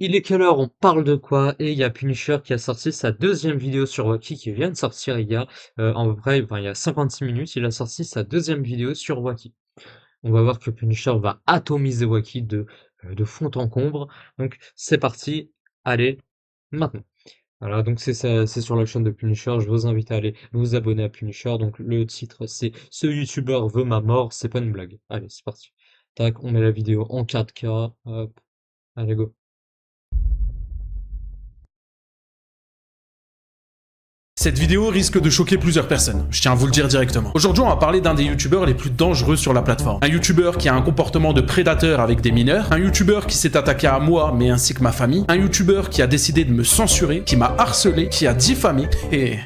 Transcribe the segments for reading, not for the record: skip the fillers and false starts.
Il est quelle heure? On parle de quoi? Et il y a Punisher qui a sorti sa deuxième vidéo sur Wacky qui vient de sortir il y a à peu près, enfin, il y a 56 minutes, il a sorti sa deuxième vidéo sur Wacky. On va voir que Punisher va atomiser Wacky de fond en comble. Donc c'est parti, allez, maintenant. Voilà, donc c'est sur la chaîne de Punisher, je vous invite à aller vous abonner à Punisher. Donc le titre c'est Ce youtubeur veut ma mort, c'est pas une blague. Allez, c'est parti. Tac, on met la vidéo en 4K, hop, allez go. Cette vidéo risque de choquer plusieurs personnes, je tiens à vous le dire directement. Aujourd'hui, on va parler d'un des youtubeurs les plus dangereux sur la plateforme. Un youtubeur qui a un comportement de prédateur avec des mineurs, un youtubeur qui s'est attaqué à moi, mais ainsi que ma famille, un youtubeur qui a décidé de me censurer, qui m'a harcelé, qui a diffamé, et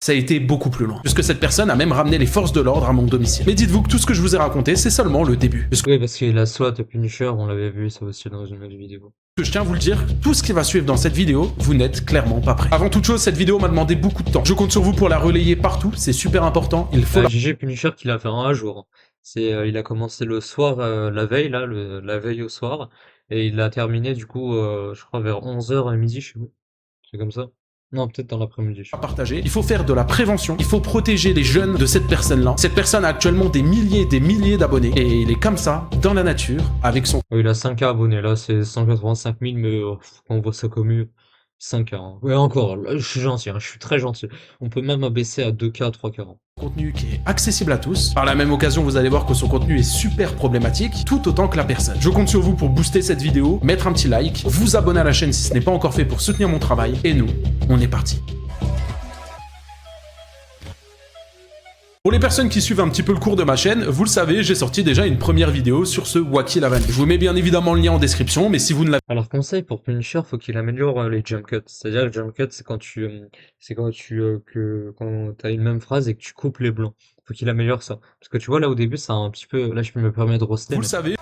ça a été beaucoup plus loin. Puisque cette personne a même ramené les forces de l'ordre à mon domicile. Mais dites-vous que tout ce que je vous ai raconté, c'est seulement le début. Oui, parce que la SWAT Punisher, on l'avait vu ça aussi dans une autre vidéo. Que je tiens à vous le dire, tout ce qui va suivre dans cette vidéo, vous n'êtes clairement pas prêt. Avant toute chose, cette vidéo m'a demandé beaucoup de temps. Je compte sur vous pour la relayer partout, c'est super important, il faut GG Punisher qu'il a fait en un jour. Il a commencé le soir, la veille, là, la veille au soir, et il a terminé du coup, je crois vers 11 h à midi, je sais plus. C'est comme ça. Non, peut-être dans l'après-midi, je sais à plus. partager. Il faut faire de la prévention, il faut protéger les jeunes de cette personne-là. Cette personne a actuellement des milliers d'abonnés, et il est comme ça, dans la nature, avec son Il a 5K abonnés, là, c'est 185 000, mais quand on voit ça comme 5K. Hein. Ouais, encore, là, je suis gentil, hein, je suis très gentil. On peut même abaisser à 2K, 3K. Hein. contenu qui est accessible à tous. Par la même occasion, vous allez voir que son contenu est super problématique, tout autant que la personne. Je compte sur vous pour booster cette vidéo, mettre un petit like, vous abonner à la chaîne si ce n'est pas encore fait pour soutenir mon travail, et nous, on est parti. Pour les personnes qui suivent un petit peu le cours de ma chaîne, vous le savez, j'ai sorti déjà une première vidéo sur ce Wacky Lavani. Je vous mets bien évidemment le lien en description, mais si vous ne l'avez Alors conseil pour Punisher, faut qu'il améliore les jump cuts. C'est-à-dire le jump cut, quand t'as une même phrase et que tu coupes les blancs. Faut qu'il améliore ça. Parce que tu vois là au début, c'est un petit peu. Là je me permets de roaster, vous le mais savez,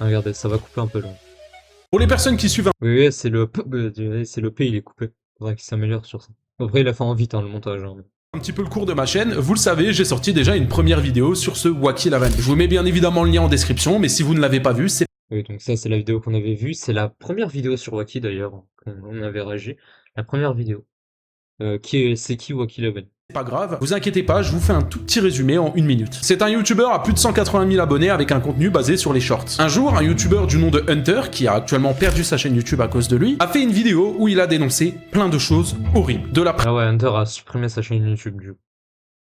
regardez, ça va couper un peu long. pour les personnes qui suivent Oui, oui, c'est le P, il est coupé. Faudrait qu'il s'améliore sur ça. Après, il a fait en vite hein, le montage. Hein. un petit peu le cours de ma chaîne, vous le savez, j'ai sorti déjà une première vidéo sur ce Wacky Lavani. Je vous mets bien évidemment le lien en description, mais si vous ne l'avez pas vu, c'est Oui, donc ça c'est la vidéo qu'on avait vue. C'est la première vidéo sur Wacky d'ailleurs, qu'on avait réagi. La première vidéo. C'est qui Wacky Level? pas grave. Vous inquiétez pas, je vous fais un tout petit résumé en 1 minute. C'est un youtubeur à plus de 180 000 abonnés avec un contenu basé sur les shorts. Un jour, un youtubeur du nom de Hunter, qui a actuellement perdu sa chaîne YouTube à cause de lui, a fait une vidéo où il a dénoncé plein de choses horribles. De la Ah ouais, Hunter a supprimé sa chaîne YouTube du coup.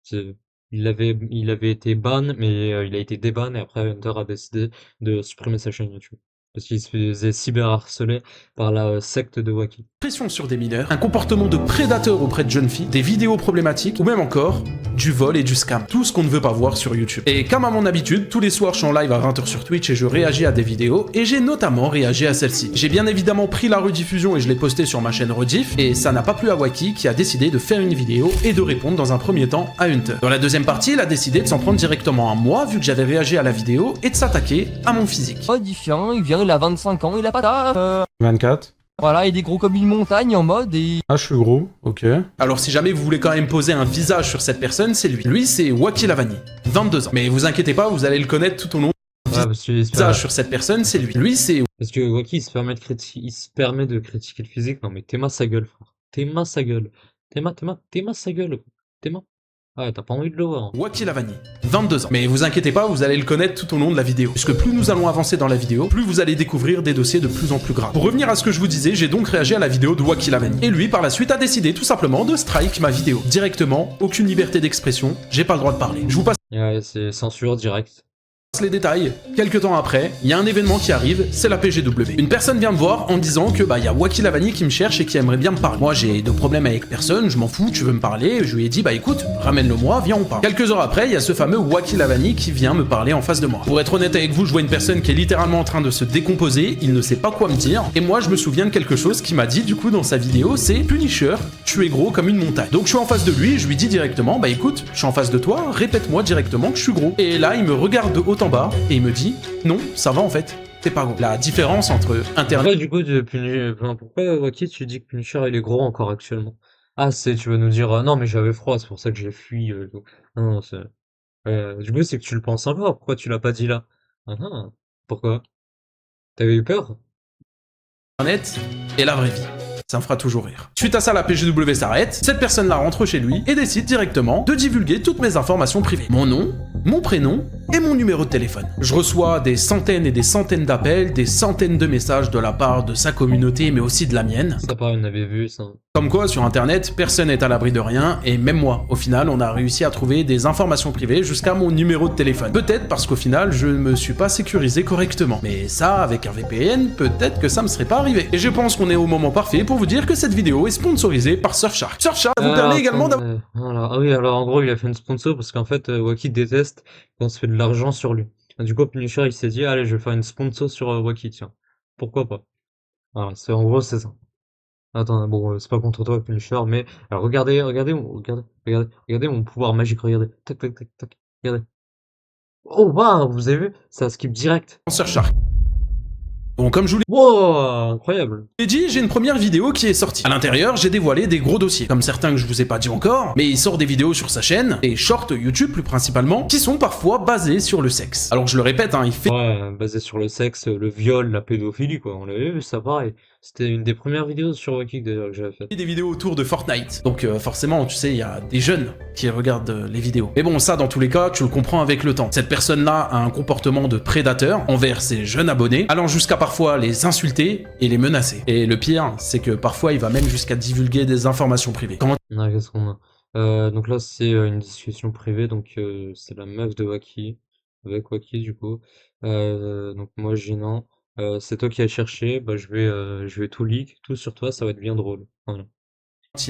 C'est- il avait été ban, mais il a été déban et après Hunter a décidé de supprimer sa chaîne YouTube. Parce qu'il se faisait cyberharceler par la secte de Wacky. pression sur des mineurs, un comportement de prédateur auprès de jeunes filles, des vidéos problématiques, ou même encore du vol et du scam. Tout ce qu'on ne veut pas voir sur YouTube. Et comme à mon habitude, tous les soirs je suis en live à 20 h sur Twitch et je réagis à des vidéos, et j'ai notamment réagi à celle-ci. J'ai bien évidemment pris la rediffusion et je l'ai postée sur ma chaîne Rediff, et ça n'a pas plu à Wacky qui a décidé de faire une vidéo et de répondre dans un premier temps à Hunter. Dans la deuxième partie, il a décidé de s'en prendre directement à moi vu que j'avais réagi à la vidéo et de s'attaquer à mon physique. Modifiant, il vient, il a 25 ans, il a pas taf. 24. Voilà, il est gros comme une montagne en mode et... Ah, je suis gros, ok. Alors si jamais vous voulez quand même poser un visage sur cette personne, c'est lui. Lui c'est Wacky Lavani, 22 ans. Mais vous inquiétez pas, vous allez le connaître tout au long. Ouais, parce qu'il se Visage sur cette personne, c'est lui. Lui c'est Parce que Wacky, il se permet de critiquer le physique. Non, mais t'es sa gueule, frère. T'es sa gueule. T'es sa gueule. T'es Ah, t'as pas envie de le voir. Hein. Wacky Lavani, 22 ans. Mais vous inquiétez pas, vous allez le connaître tout au long de la vidéo. Puisque plus nous allons avancer dans la vidéo, plus vous allez découvrir des dossiers de plus en plus graves. Pour revenir à ce que je vous disais, j'ai donc réagi à la vidéo de Wacky Lavani. Et lui, par la suite, a décidé tout simplement de strike ma vidéo. Directement, aucune liberté d'expression, j'ai pas le droit de parler. Je vous passe Ouais, c'est censure directe. les détails. Quelques temps après, il y a un événement qui arrive, c'est la PGW. Une personne vient me voir en disant que y a Wacky Lavani qui me cherche et qui aimerait bien me parler. Moi j'ai de problème avec personne, je m'en fous, tu veux me parler, je lui ai dit écoute, ramène-le moi, viens on parle. Quelques heures après, il y a ce fameux Wacky Lavani qui vient me parler en face de moi. Pour être honnête avec vous, je vois une personne qui est littéralement en train de se décomposer, il ne sait pas quoi me dire, et moi je me souviens de quelque chose qu'il m'a dit du coup dans sa vidéo, c'est Punisher, tu es gros comme une montagne. Donc je suis en face de lui et je lui dis directement écoute, je suis en face de toi, répète-moi directement que je suis gros. Et là il me regarde de haut en bas et il me dit non, ça va en fait, t'es pas gros. La différence entre internet... Pourquoi du coup, pourquoi Wacky, tu dis que Punisher il est gros encore actuellement? Ah, tu vas nous dire, non, mais j'avais froid, c'est pour ça que j'ai fui. Tout. Non, non, du coup, c'est que tu le penses encore. Pourquoi tu l'as pas dit là? Ah, ah. Pourquoi? T'avais eu peur? Internet et la vraie vie. Ça me fera toujours rire. Suite à ça, la PGW s'arrête, cette personne-là rentre chez lui et décide directement de divulguer toutes mes informations privées. Mon nom, mon prénom et mon numéro de téléphone. Je reçois des centaines et des centaines d'appels, des centaines de messages de la part de sa communauté, mais aussi de la mienne. Ça pareil, on avait vu ça. Comme quoi, sur internet, personne n'est à l'abri de rien, et même moi, au final, on a réussi à trouver des informations privées jusqu'à mon numéro de téléphone. Peut-être parce qu'au final, je ne me suis pas sécurisé correctement. Mais ça, avec un VPN, peut-être que ça me serait pas arrivé. Et je pense qu'on est au moment parfait pour vous dire que cette vidéo est sponsorisée par Surfshark. Surfshark vous permet également d'avoir... Voilà. Ah oui, alors en gros, il a fait une sponsor parce qu'en fait, Wacky déteste quand on se fait de l'argent sur lui. Et du coup, Punisher, il s'est dit, allez, je vais faire une sponsor sur Wacky, tiens. Pourquoi pas? Voilà, en gros, c'est ça. Attends, bon, c'est pas contre toi, Punisher, mais alors, regardez mon pouvoir magique, regardez. Tac, tac, tac, tac, regardez. Oh, waouh, vous avez vu? Ça skip direct. Surfshark. Bon, comme je vous Wow, incroyable. l'ai dit, j'ai une première vidéo qui est sortie. À l'intérieur, j'ai dévoilé des gros dossiers, comme certains que je vous ai pas dit encore, mais il sort des vidéos sur sa chaîne, des shorts YouTube plus principalement, qui sont parfois basés sur le sexe. Alors je le répète, hein, il fait Ouais, basé sur le sexe, le viol, la pédophilie, quoi. On l'avait vu, ça pareil. C'était une des premières vidéos sur Wacky d'ailleurs que j'avais fait. des vidéos autour de Fortnite. Donc forcément, tu sais, il y a des jeunes qui regardent les vidéos. Mais bon, ça, dans tous les cas, tu le comprends avec le temps. Cette personne-là a un comportement de prédateur envers ses jeunes abonnés, allant jusqu'à parfois les insulter et les menacer. Et le pire, c'est que parfois, il va même jusqu'à divulguer des informations privées. Comment Ah, qu'est-ce qu'on a? Donc là, c'est une discussion privée, donc c'est la meuf de Wacky, avec Wacky du coup. Donc moi, j'ai non. C'est toi qui as cherché, bah je vais tout leak, tout sur toi, ça va être bien drôle. Voilà.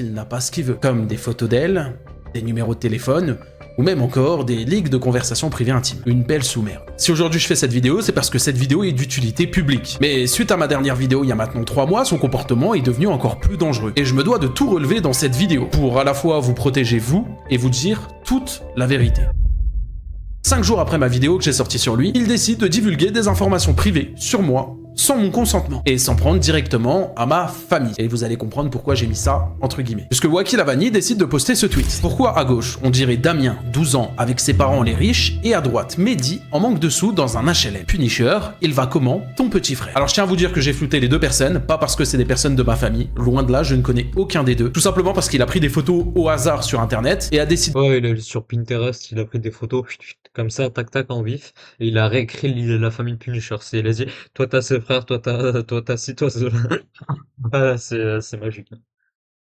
il n'a pas ce qu'il veut, comme des photos d'elle, des numéros de téléphone, ou même encore des leaks de conversations privées intimes. Une belle sous-merde. Si aujourd'hui je fais cette vidéo, c'est parce que cette vidéo est d'utilité publique. Mais suite à ma dernière vidéo il y a maintenant 3 mois, son comportement est devenu encore plus dangereux. Et je me dois de tout relever dans cette vidéo, pour à la fois vous protéger vous, et vous dire toute la vérité. 5 jours après ma vidéo que j'ai sortie sur lui, il décide de divulguer des informations privées sur moi, sans mon consentement, et s'en prendre directement à ma famille. Et vous allez comprendre pourquoi j'ai mis ça entre guillemets. Puisque Wacky Lavani décide de poster ce tweet. Pourquoi à gauche, on dirait Damien, 12 ans, avec ses parents les riches, et à droite, Mehdi, en manque de sous dans un HLM. Punisher, il va comment, ton petit frère? Alors je tiens à vous dire que j'ai flouté les deux personnes, pas parce que c'est des personnes de ma famille, loin de là, je ne connais aucun des deux. Tout simplement parce qu'il a pris des photos au hasard sur internet, et a décidé Ouais, il est allé sur Pinterest, il a pris des photos, comme ça, tac tac en vif, et il a réécrit la famille Punisher. Il a dit, toi t'as ce frère, toi t'as ci, toi cela. Ah, c'est magique.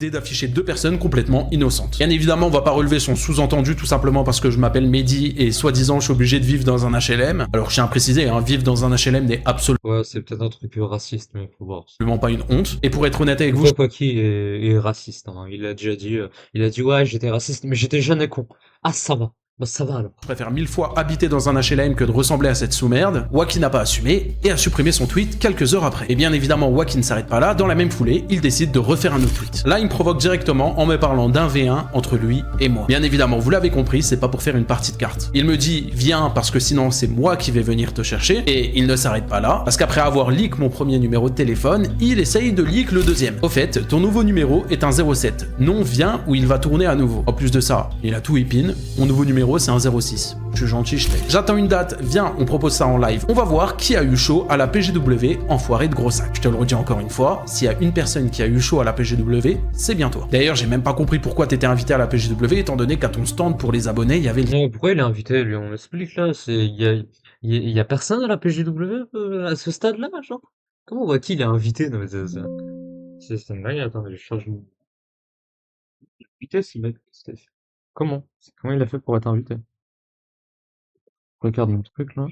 d'afficher deux personnes complètement innocentes. Bien évidemment, on va pas relever son sous-entendu tout simplement parce que je m'appelle Mehdi et soi-disant je suis obligé de vivre dans un HLM. Alors je tiens à préciser, hein, vivre dans un HLM n'est absolument Ouais, c'est peut-être un truc raciste, mais faut voir. pas une honte. Et pour être honnête avec vous, Pourquoi Wacky est raciste, hein. Il a déjà dit, il a dit ouais, j'étais raciste, mais j'étais jeune et con. Ah, ça va. Bah, ça va alors. je préfère 1000 fois habiter dans un HLM que de ressembler à cette sous-merde. Wacky n'a pas assumé et a supprimé son tweet quelques heures après. Et bien évidemment, Wacky ne s'arrête pas là. Dans la même foulée, il décide de refaire un autre tweet. Là, il me provoque directement en me parlant d'un V1 entre lui et moi. Bien évidemment, vous l'avez compris, c'est pas pour faire une partie de cartes. Il me dit viens parce que sinon c'est moi qui vais venir te chercher. Et il ne s'arrête pas là parce qu'après avoir leak mon premier numéro de téléphone, il essaye de leak le deuxième. Au fait, ton nouveau numéro est un 07. Non, viens ou il va tourner à nouveau. En plus de ça, il a tout épine. Mon nouveau numéro c'est un 06. Je suis gentil, je t'aide. J'attends une date, viens, on propose ça en live. On va voir qui a eu chaud à la PGW, enfoiré de gros sac. Je te le redis encore une fois, s'il y a une personne qui a eu chaud à la PGW, c'est bien toi. D'ailleurs, j'ai même pas compris pourquoi t'étais invité à la PGW, étant donné qu'à ton stand pour les abonnés, il y avait... Pourquoi il est invité, lui? On explique là, il y a personne à la PGW à ce stade-là, genre? Comment Wacky il est invité? Non, mais c'est une blague, attends, je change de vitesse, mec. Comment? Comment il a fait pour être invité? Regarde mon truc là.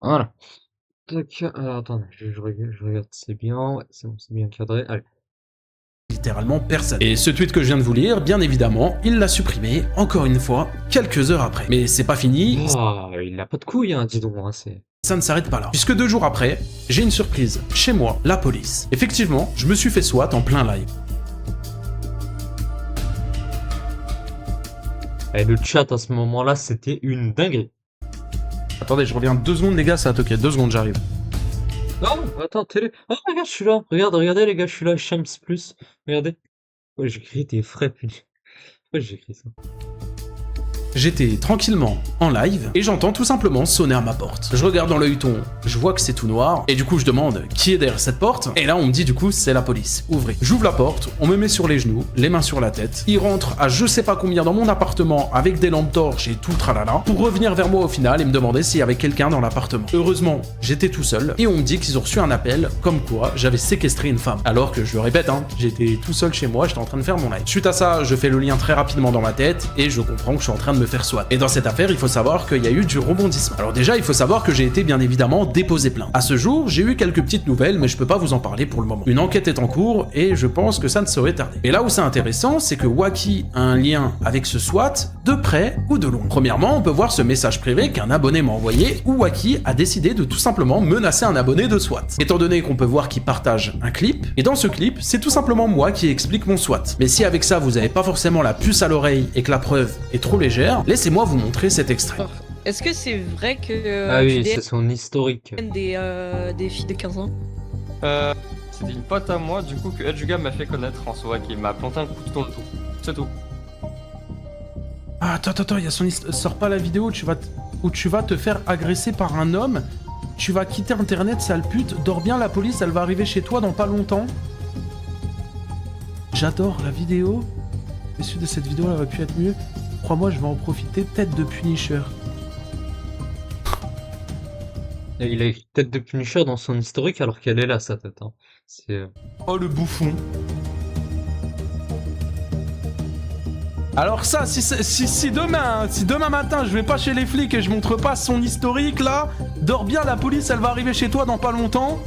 Voilà. Tac, alors attendez, je regarde, c'est bien, ouais, c'est bon, c'est bien cadré. Allez. littéralement personne. Et ce tweet que je viens de vous lire, bien évidemment, il l'a supprimé, encore une fois, quelques heures après. Mais c'est pas fini, Ah, il a pas de couilles, hein, dis donc, hein, c'est... ça ne s'arrête pas là. Puisque 2 jours après, j'ai une surprise. Chez moi, la police. Effectivement, je me suis fait SWAT en plein live. Et le chat à ce moment-là, c'était une dinguerie. Attendez, je reviens 2 secondes les gars, ça a toqué. 2 secondes, j'arrive. Non, attends, télé. Oh, regarde, je suis là. Regardez les gars, je suis là, Shams Plus. Regardez. Ouais, j'écris tes frais, putain. Pourquoi j'écris ça? J'étais tranquillement en live et j'entends tout simplement sonner à ma porte. Je regarde dans l'œilleton, je vois que c'est tout noir et du coup je demande qui est derrière cette porte et là on me dit du coup c'est la police. Ouvrez. J'ouvre la porte, on me met sur les genoux, les mains sur la tête. Ils rentrent à je sais pas combien dans mon appartement avec des lampes torches et tout tralala pour revenir vers moi au final et me demander s'il y avait quelqu'un dans l'appartement. Heureusement, j'étais tout seul et on me dit qu'ils ont reçu un appel comme quoi j'avais séquestré une femme. Alors que je le répète, j'étais tout seul chez moi, j'étais en train de faire mon live. Suite à ça, je fais le lien très rapidement dans ma tête et je comprends que je suis en train de me faire SWAT. Et dans cette affaire, il faut savoir qu'il y a eu du rebondissement. Alors déjà, il faut savoir que j'ai été bien évidemment déposé plainte. À ce jour, j'ai eu quelques petites nouvelles, mais je peux pas vous en parler pour le moment. Une enquête est en cours et je pense que ça ne saurait tarder. Et là où c'est intéressant, c'est que Wacky a un lien avec ce SWAT de près ou de loin. Premièrement, on peut voir ce message privé qu'un abonné m'a envoyé où Wacky a décidé de tout simplement menacer un abonné de SWAT. Étant donné qu'on peut voir qu'il partage un clip, et dans ce clip, c'est tout simplement moi qui explique mon SWAT. Mais si avec ça vous avez pas forcément la puce à l'oreille et que la preuve est trop légère, laissez-moi vous montrer cet extrait. Est-ce que c'est vrai que Ah oui, tu c'est son historique. DN des filles de 15 ans? C'était une pote à moi, du coup, que Edjuga m'a fait connaître en soi, qui m'a planté un coup dans le dos. C'est tout. Ah, attends, il y a son histoire. Sors pas la vidéo où tu vas te faire agresser par un homme. Tu vas quitter internet, sale pute. Dors bien, la police, elle va arriver chez toi dans pas longtemps. J'adore la vidéo. L'issue de cette vidéo, elle aurait pu être mieux. Crois-moi, je vais en profiter. Tête de Punisher. Il a écrit tête de Punisher dans son historique alors qu'elle est là, sa tête. C'est... Oh, le bouffon. Alors ça, si demain matin je vais pas chez les flics et je montre pas son historique là, dors bien, la police elle va arriver chez toi dans pas longtemps.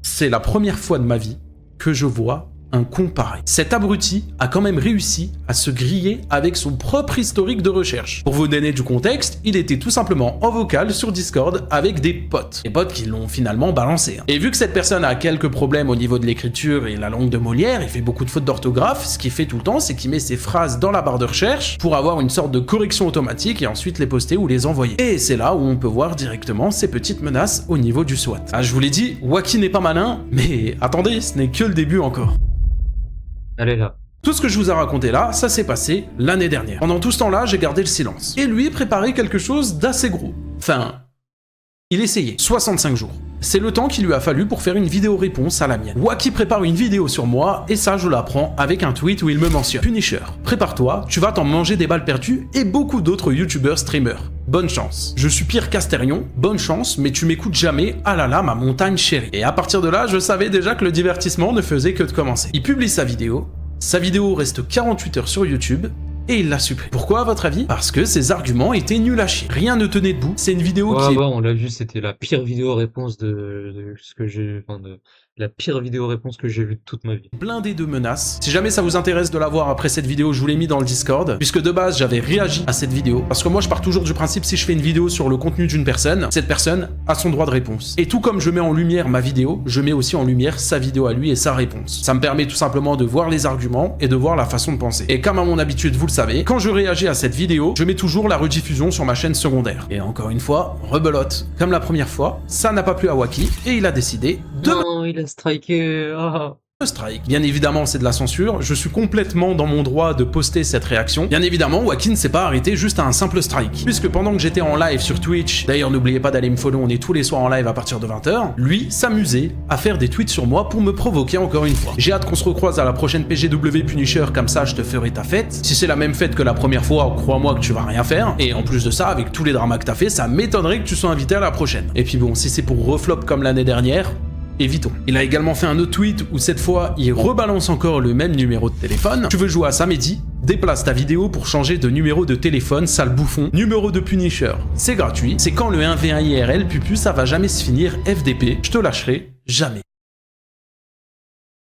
C'est la première fois de ma vie que je vois un con pareil. Cet abruti a quand même réussi à se griller avec son propre historique de recherche. Pour vous donner du contexte, il était tout simplement en vocal sur Discord avec des potes. Des potes qui l'ont finalement balancé. Et vu que cette personne a quelques problèmes au niveau de l'écriture et la langue de Molière, il fait beaucoup de fautes d'orthographe, ce qu'il fait tout le temps, c'est qu'il met ses phrases dans la barre de recherche pour avoir une sorte de correction automatique et ensuite les poster ou les envoyer. Et c'est là où on peut voir directement ces petites menaces au niveau du SWAT. Ah, je vous l'ai dit, Wacky n'est pas malin, mais attendez, ce n'est que le début encore. Elle est là. Tout ce que je vous ai raconté là, ça s'est passé l'année dernière. Pendant tout ce temps-là, j'ai gardé le silence. Et lui préparait quelque chose d'assez gros. Enfin, il essayait. 65 jours. C'est le temps qu'il lui a fallu pour faire une vidéo réponse à la mienne. Wacky prépare une vidéo sur moi, et ça je l'apprends avec un tweet où il me mentionne. Punisher, prépare-toi, tu vas t'en manger des balles perdues et beaucoup d'autres youtubeurs streamers. Bonne chance. Je suis Pierre Casterion, bonne chance, mais tu m'écoutes jamais, ah là là, ma montagne chérie. Et à partir de là, je savais déjà que le divertissement ne faisait que de commencer. Il publie sa vidéo reste 48 heures sur YouTube, et il l'a supprimé. Pourquoi à votre avis? Parce que ses arguments étaient nuls à chier. Rien ne tenait debout, c'est une vidéo qui est... Ouais, on l'a vu, c'était la pire vidéo réponse de ce que j'ai... Enfin, de la pire vidéo réponse que j'ai vue de toute ma vie. Blindé de menaces. Si jamais ça vous intéresse de la voir après cette vidéo, je vous l'ai mis dans le Discord, puisque de base j'avais réagi à cette vidéo, parce que moi je pars toujours du principe, si je fais une vidéo sur le contenu d'une personne, cette personne a son droit de réponse. Et tout comme je mets en lumière ma vidéo, je mets aussi en lumière sa vidéo à lui et sa réponse. Ça me permet tout simplement de voir les arguments et de voir la façon de penser. Et comme à mon habitude, vous le savez, quand je réagis à cette vidéo, je mets toujours la rediffusion sur ma chaîne secondaire. Et encore une fois, rebelote. Comme la première fois, ça n'a pas plu à Wacky, et il a décidé de... Non, il a striké. Ah. Strike. Bien évidemment, c'est de la censure, je suis complètement dans mon droit de poster cette réaction. Bien évidemment, Wacky ne s'est pas arrêté juste à un simple strike. Puisque pendant que j'étais en live sur Twitch, d'ailleurs n'oubliez pas d'aller me follow, on est tous les soirs en live à partir de 20h, lui s'amusait à faire des tweets sur moi pour me provoquer encore une fois. J'ai hâte qu'on se recroise à la prochaine PGW Punisher, comme ça je te ferai ta fête. Si c'est la même fête que la première fois, crois-moi que tu vas rien faire. Et en plus de ça, avec tous les dramas que t'as fait, ça m'étonnerait que tu sois invité à la prochaine. Et puis bon, si c'est pour reflop comme l'année dernière, évitons. Il a également fait un autre tweet où cette fois, il rebalance encore le même numéro de téléphone. Tu veux jouer à Samedi? Déplace ta vidéo pour changer de numéro de téléphone, sale bouffon. Numéro de Punisher, c'est gratuit. C'est quand le 1v1 IRL, pupu, ça va jamais se finir FDP. Je te lâcherai jamais.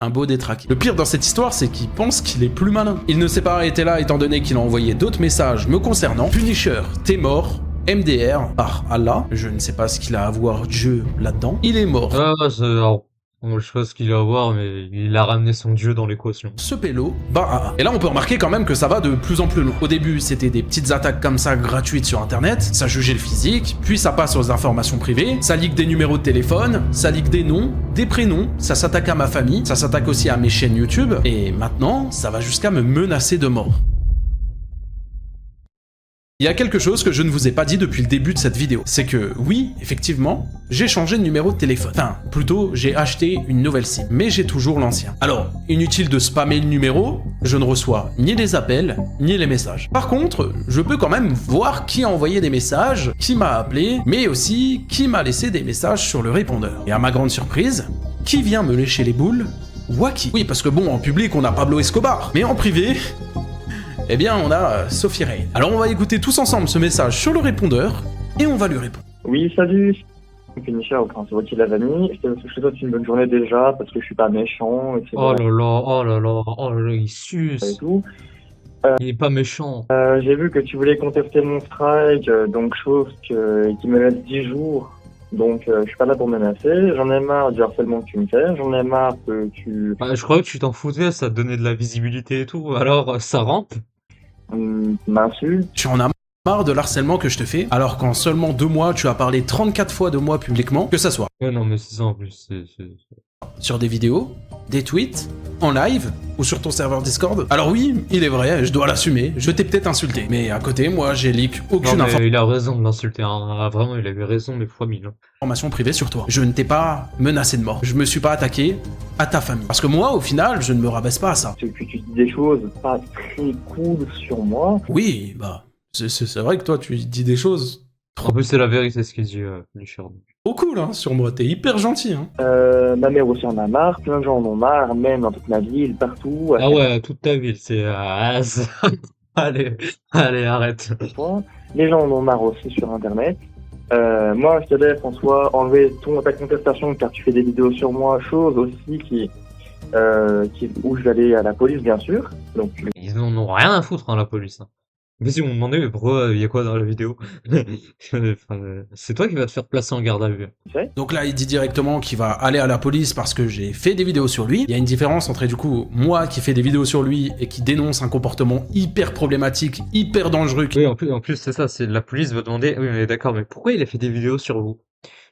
Un beau détraqué. Le pire dans cette histoire, c'est qu'il pense qu'il est plus malin. Il ne s'est pas arrêté là étant donné qu'il a envoyé d'autres messages me concernant. Punisher, t'es mort. MDR, par Allah, je ne sais pas ce qu'il a à voir Dieu là-dedans, il est mort. Ah, alors, je sais pas ce qu'il a à voir, mais il a ramené son dieu dans l'équation. Ce pélo, bah. Et là, on peut remarquer quand même que ça va de plus en plus loin. Au début, c'était des petites attaques comme ça gratuites sur Internet, ça jugeait le physique, puis ça passe aux informations privées, ça leak des numéros de téléphone, ça leak des noms, des prénoms, ça s'attaque à ma famille, ça s'attaque aussi à mes chaînes YouTube, et maintenant, ça va jusqu'à me menacer de mort. Il y a quelque chose que je ne vous ai pas dit depuis le début de cette vidéo. C'est que, oui, effectivement, j'ai changé de numéro de téléphone. Enfin, plutôt, j'ai acheté une nouvelle SIM. Mais j'ai toujours l'ancien. Alors, inutile de spammer le numéro, je ne reçois ni les appels, ni les messages. Par contre, je peux quand même voir qui a envoyé des messages, qui m'a appelé, mais aussi qui m'a laissé des messages sur le répondeur. Et à ma grande surprise, qui vient me lécher les boules? Wacky. Oui, parce que bon, en public, on a Pablo Escobar. Mais en privé... eh bien, on a Sophie Rain. Alors, on va écouter tous ensemble ce message sur le répondeur, et on va lui répondre. Oui, salut. Punisher au Prince Rocky Lavani. Je te souhaite une bonne journée déjà, parce que je suis pas méchant, etc. Oh là là, oh là là, oh là là, il Et suce. tout. Il est pas méchant. J'ai vu que tu voulais contester mon strike, donc chose qui me laisse 10 jours. Donc, je suis pas là pour menacer. J'en ai marre du harcèlement que tu me fais. J'en ai marre que tu Bah, je croyais que tu t'en foutais, ça te donnait de la visibilité et tout. Alors, ça rampe. m'insultes. Tu en as marre de l'harcèlement que je te fais, alors qu'en seulement 2 mois, tu as parlé 34 fois de moi publiquement, que ça soit Ouais, non, mais c'est ça en plus. sur des vidéos, des tweets, en live, ou sur ton serveur Discord. Alors oui, il est vrai, je dois l'assumer, je t'ai peut-être insulté, mais à côté, moi, j'ai leak Non, aucune mais il a raison de l'insulter. Hein. Ah, vraiment, il avait raison, mais fois 1000. Hein. information privée sur toi. Je ne t'ai pas menacé de mort, je me suis pas attaqué à ta famille. Parce que moi, au final, je ne me rabaisse pas à ça. Que tu dis des choses pas très cool sur moi. Oui, bah, c'est vrai que toi, tu dis des choses En plus, c'est la vérité ce qu'il dit, Punisher. trop cool, hein, sur moi, t'es hyper gentil, hein. Ma mère aussi en a marre, plein de gens en ont marre, même dans toute ma ville, partout. Ah ouais, toute ta ville, c'est... allez, allez, arrête. Les gens en ont marre aussi sur Internet. Moi, je t'avais, François, enlever ta contestation car tu fais des vidéos sur moi, chose aussi où je vais aller à la police, bien sûr. Donc, Ils en ont rien à foutre, hein, la police. Hein. Mais si vous me demandez, mais pourquoi il y a quoi dans la vidéo? Enfin, c'est toi qui vas te faire placer en garde à vue. Donc là, il dit directement qu'il va aller à la police parce que j'ai fait des vidéos sur lui. Il y a une différence entre, du coup, moi qui fais des vidéos sur lui et qui dénonce un comportement hyper problématique, hyper dangereux. Oui, en plus c'est ça, c'est la police va demander, oui, mais d'accord, mais pourquoi il a fait des vidéos sur vous?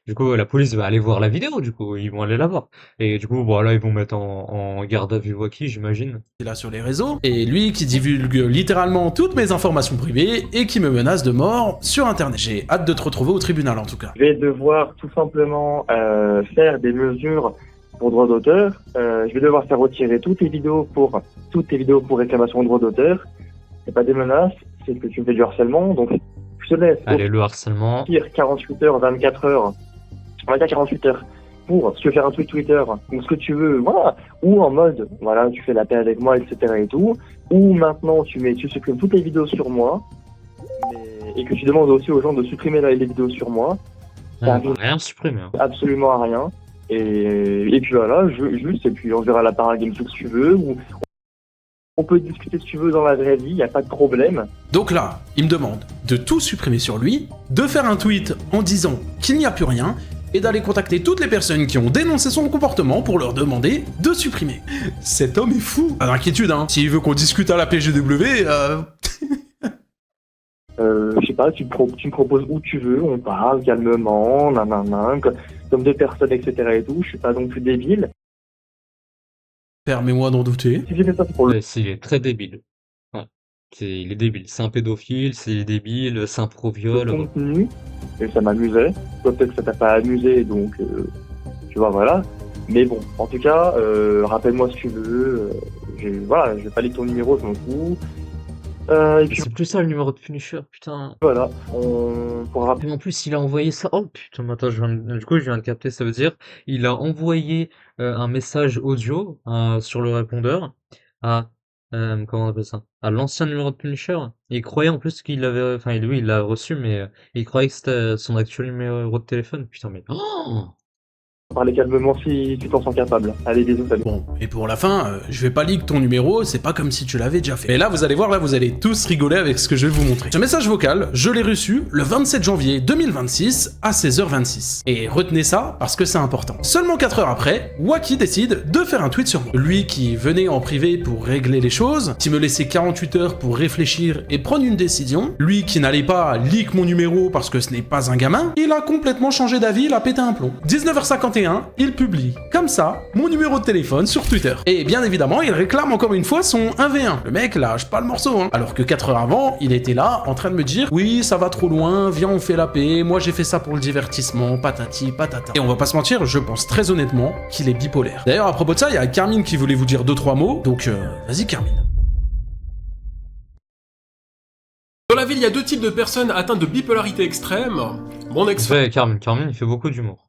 Du coup, la police va aller voir la vidéo, du coup, ils vont aller la voir. Et du coup, voilà, ils vont mettre en garde à vue Wacky, j'imagine. Est là sur les réseaux, et lui qui divulgue littéralement toutes mes informations privées et qui me menace de mort sur internet. J'ai hâte de te retrouver au tribunal en tout cas. je vais devoir tout simplement faire des mesures pour droit d'auteur. Je vais devoir faire retirer toutes tes vidéos pour réclamation de droit d'auteur. C'est pas des menaces, c'est que tu me fais du harcèlement. Donc, je te laisse Allez, le harcèlement. au pire 48 heures, 24 heures. On va dire 48 heures. Pour, si tu veux faire un tweet Twitter, ou ce que tu veux, voilà. Ou en mode, voilà, tu fais la paix avec moi, etc. et tout. Ou maintenant, tu supprimes toutes les vidéos sur moi. Et que tu demandes aussi aux gens de supprimer les vidéos sur moi. On va rien supprimer. Hein. Absolument à rien. Et puis voilà, juste, et puis on verra la paragame si tu veux, ou on peut discuter si tu veux dans la vraie vie, y a pas de problème. Donc là, il me demande de tout supprimer sur lui, de faire un tweet en disant qu'il n'y a plus rien, et d'aller contacter toutes les personnes qui ont dénoncé son comportement pour leur demander de supprimer. Cet homme est fou. Pas d'inquiétude, hein. S'il veut qu'on discute à la PGW, Je sais pas, tu me proposes où tu veux, on parle calmement, nanana, comme deux personnes, etc. et tout, je suis pas non plus débile. permets-moi d'en douter. Si j'ai fait ça, c'est pour le Ouais, il est très débile. Ouais. Il est débile. C'est un pédophile, c'est débile, c'est un pro-viol. contenu, et ça m'amusait. Toi, peut-être que ça t'a pas amusé, donc tu vois, voilà. Mais bon, en tout cas, rappelle-moi si tu veux. Voilà, je vais pas lire ton numéro, je m'en fous. Et puis C'est plus ça le numéro de Punisher, putain. voilà, on pourra Et en plus, il a envoyé ça. Oh putain, mais attends, du coup, je viens de capter, ça veut dire il a envoyé un message audio sur le répondeur à comment on appelle ça? À l'ancien numéro de Punisher. Et il croyait en plus qu'il avait, enfin lui, il l'a reçu, mais il croyait que c'était son actuel numéro de téléphone. Putain, mais oh parler calmement si tu t'en sens capable. Allez, bisous, salut. Bon, et pour la fin, je vais pas leak ton numéro, c'est pas comme si tu l'avais déjà fait. Et là, vous allez voir, là, vous allez tous rigoler avec ce que je vais vous montrer. Ce message vocal, je l'ai reçu le 27 janvier 2026 à 16h26. Et retenez ça, parce que c'est important. Seulement 4 heures après, Wacky décide de faire un tweet sur moi. Lui qui venait en privé pour régler les choses, qui me laissait 48 heures pour réfléchir et prendre une décision, lui qui n'allait pas leak mon numéro parce que ce n'est pas un gamin, il a complètement changé d'avis, il a pété un plomb. 19h51, 21, il publie, comme ça, mon numéro de téléphone sur Twitter. Et bien évidemment, il réclame encore une fois son 1v1. Le mec lâche pas le morceau, hein. Alors que 4 heures avant, il était là, en train de me dire « Oui, ça va trop loin, viens on fait la paix, moi j'ai fait ça pour le divertissement, patati patata. » Et on va pas se mentir, je pense très honnêtement qu'il est bipolaire. D'ailleurs, à propos de ça, il y a Carmine qui voulait vous dire 2-3 mots, donc vas-y Carmine. Dans la ville, il y a deux types de personnes atteintes de bipolarité extrême. Mon ex-femme Ouais, Carmine, il fait beaucoup d'humour.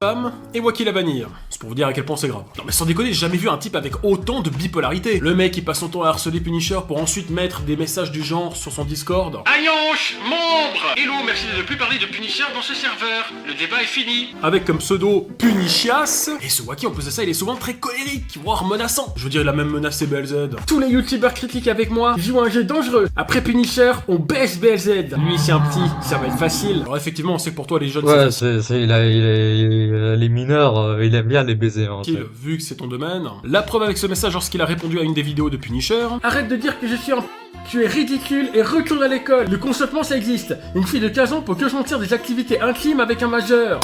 et Wacky la vanille. C'est pour vous dire à quel point c'est grave. Non mais sans déconner, j'ai jamais vu un type avec autant de bipolarité. Le mec qui passe son temps à harceler Punisher pour ensuite mettre des messages du genre sur son Discord. Ayanche, membre Hello, merci de ne plus parler de Punisher dans ce serveur. Le débat est fini. Avec comme pseudo Punichias. Et ce Wacky en plus de ça, il est souvent très colérique, voire menaçant. Je veux dire, il a même menacé BLZ. Tous les youtubeurs critiques avec moi jouent un jeu dangereux. Après Punisher, on baisse BLZ. Lui c'est un petit, ça va être facile. Alors effectivement, on sait que pour toi les jeunes Ouais, c'est il a les mineurs, il aime bien les baiser. Hein, facile, vu que c'est ton domaine. La preuve avec ce message lorsqu'il a répondu à une des vidéos de Punisher. Arrête de dire que je suis un tu es ridicule et retourne à l'école. Le consentement ça existe. Une fille de 15 ans peut que sentir des activités intimes avec un majeur.